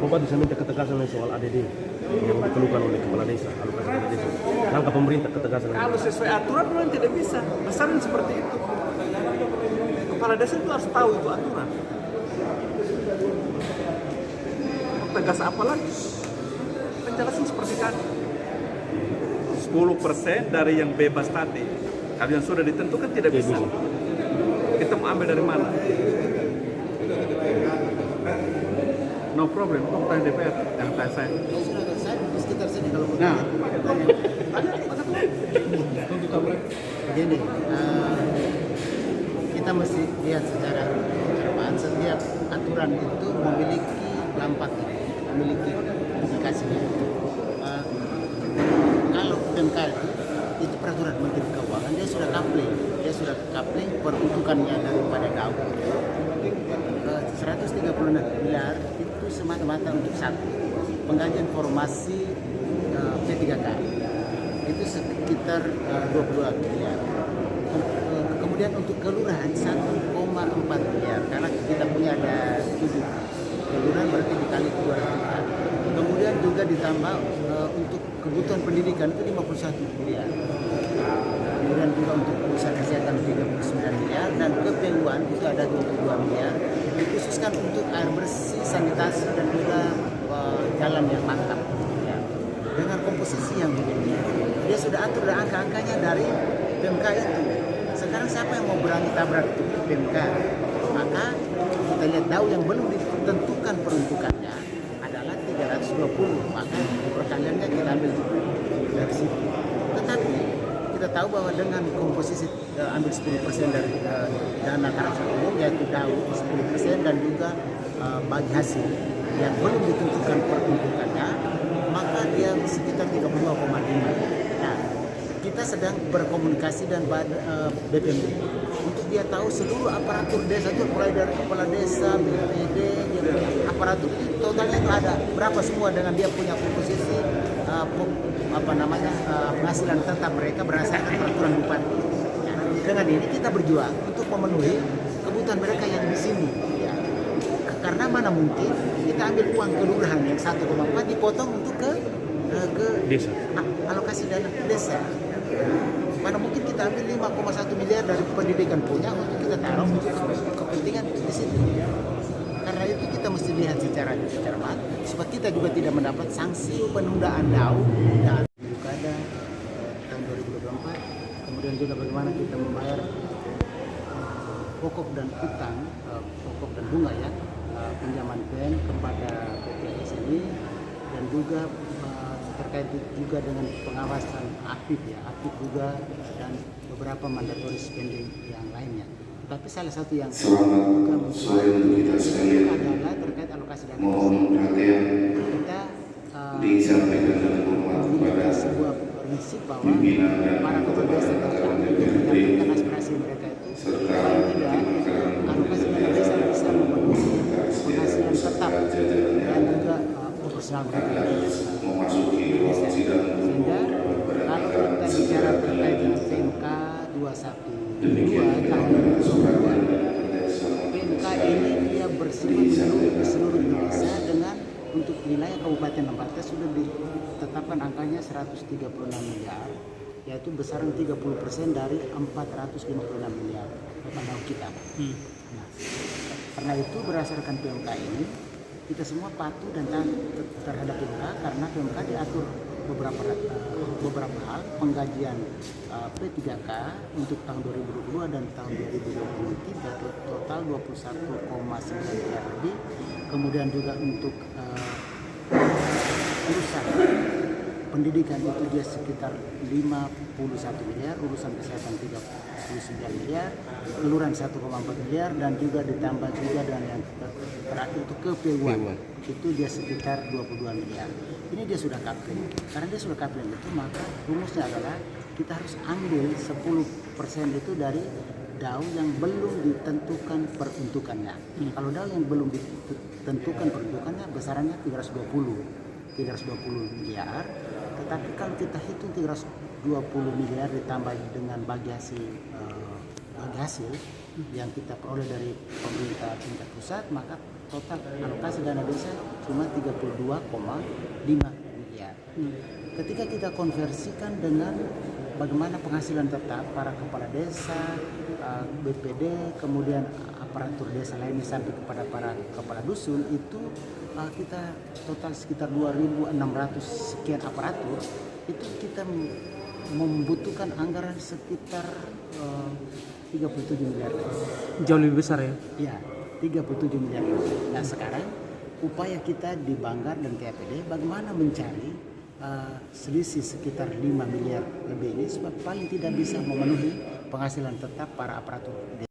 Bapak bisa minta ketegasan soal ADD yang dikeluhkan oleh kepala desa, alokasi kepala desa. Langkah pemerintah ketegasan. Kalau sesuai aturan memang tidak bisa. Besaran seperti itu. Kepala desa itu harus tahu itu aturan. Tegas apa lagi? Penjelasan seperti tadi. 10% dari yang bebas tadi. Kalau yang sudah ditentukan tidak bisa. Kita mau ambil dari mana? No problem, kok tanya DPR, jangan tanya saya. Saya di sekitar sini kalau mau Nah, begini, kita mesti lihat secara kedepan setiap aturan itu memiliki dampaknya, memiliki implikasinya. Kalau PMK itu peraturan Menteri Keuangan, dia sudah coupling peruntukannya daripada DAU. 136 miliar itu semata-mata untuk satu penggajian formasi P3K itu sekitar 22 miliar. Kemudian untuk kelurahan 1,4 miliar karena kita punya ada 7 kelurahan berarti dikali 2 miliar. Kemudian juga ditambah untuk kebutuhan pendidikan itu 51 miliar. Kemudian juga untuk usaha kesehatan 39 miliar dan KPUan itu ada 22 miliar dikhususkan untuk air bersih, sanitasi dan juga jalan yang mantap ya. Dengan komposisi yang begini dia sudah atur angka-angkanya dari PMK itu. Sekarang siapa yang mau berani tabrak itu PMK? Maka kita lihat DAU yang belum ditentukan peruntukannya adalah 320, maka perkaliannya kita ambil dari situ. Tetapi kita tahu bahwa dengan komposisi ambil 10% dari dana transaksi umum yaitu DAU 10% dan juga bagi hasil yang belum ditentukan peruntukannya, maka dia sekitar 32,5. Nah, kita sedang berkomunikasi dan BPMD untuk dia tahu seluruh aparatur desa itu mulai dari kepala desa, BPD, aparatur itu totalnya itu ada berapa semua dengan dia punya komposisi penghasilan tetap mereka berdasarkan peraturan bupati. Ya, dengan ini kita berjuang untuk memenuhi kebutuhan mereka yang di sini. Ya. Karena mana mungkin kita ambil uang kelurahan yang 1,4 dipotong untuk ke Desa. Alokasi dana desa. Mana mungkin kita ambil 5,1 miliar dari pendidikan punya untuk kita taruh untuk kepentingan di situ. Karena itu kita mesti lihat secara matang supaya kita juga tidak mendapat sanksi penundaan DAU dan pilkada tahun 2024. Kemudian juga bagaimana kita membayar pokok dan utang, pokok dan bunga ya, pinjaman PEN kepada PPS ini dan juga terkait juga dengan pengawasan aktif juga dan beberapa mandatory spending yang lainnya. Tapi salah satu yang juga adalah terkait alokasi dana. Mohon perhatian Kita disampaikan dengan hormat kepada sebuah prinsip bahwa pimpinan dan para kepala desa menyampaikan aspirasi mereka itu serta paling tidak alokasi dana desa bisa memenuhi penghasilan tetap dan juga proporsional mereka. memasuki ruang sidang Sehingga kalau kita bicara terkait dengan PMK 212 tahun 2022, PMK ini dia bersifat di seluruh Indonesia dengan untuk wilayah Kabupaten Lembata sudah ditetapkan angkanya 136 miliar, yaitu besaran 30% dari 456 miliar total kita. Nah, karena itu berdasarkan PMK ini kita semua patuh dan taat terhadap PMK karena PMK diatur beberapa hal penggajian P3K untuk tahun 2022 dan tahun 2023 total 21,9 miliar lebih. Kemudian juga untuk urusan pendidikan itu dia sekitar 51 miliar, urusan kesehatan 39 miliar, kelurahan 1,4 miliar dan juga ditambah juga dengan yang terakhir itu KPUan itu dia sekitar 22 miliar. Ini dia sudah coupling. Karena dia sudah coupling itu maka rumusnya adalah kita harus ambil 10% itu dari DAU yang belum ditentukan peruntukannya. Kalau DAU yang belum ditentukan peruntukannya besarannya 320 miliar. Tetapi kalau kita hitung 320 miliar ditambah dengan bagi hasil yang kita peroleh dari pemerintah tingkat pusat, maka total alokasi dana desa cuma 32,5 miliar. Ketika kita konversikan dengan bagaimana penghasilan tetap para kepala desa, BPD, kemudian aparatur desa lainnya sampai kepada para kepala dusun, itu kita total sekitar 2.600 sekian aparatur, itu kita membutuhkan anggaran sekitar 37 miliar. Jauh lebih besar ya? Ya, 37 miliar. Nah sekarang upaya kita di Banggar dan TAPD bagaimana mencari selisih sekitar 5 miliar lebih ini, sebab paling tidak bisa memenuhi penghasilan tetap para aparatur desa.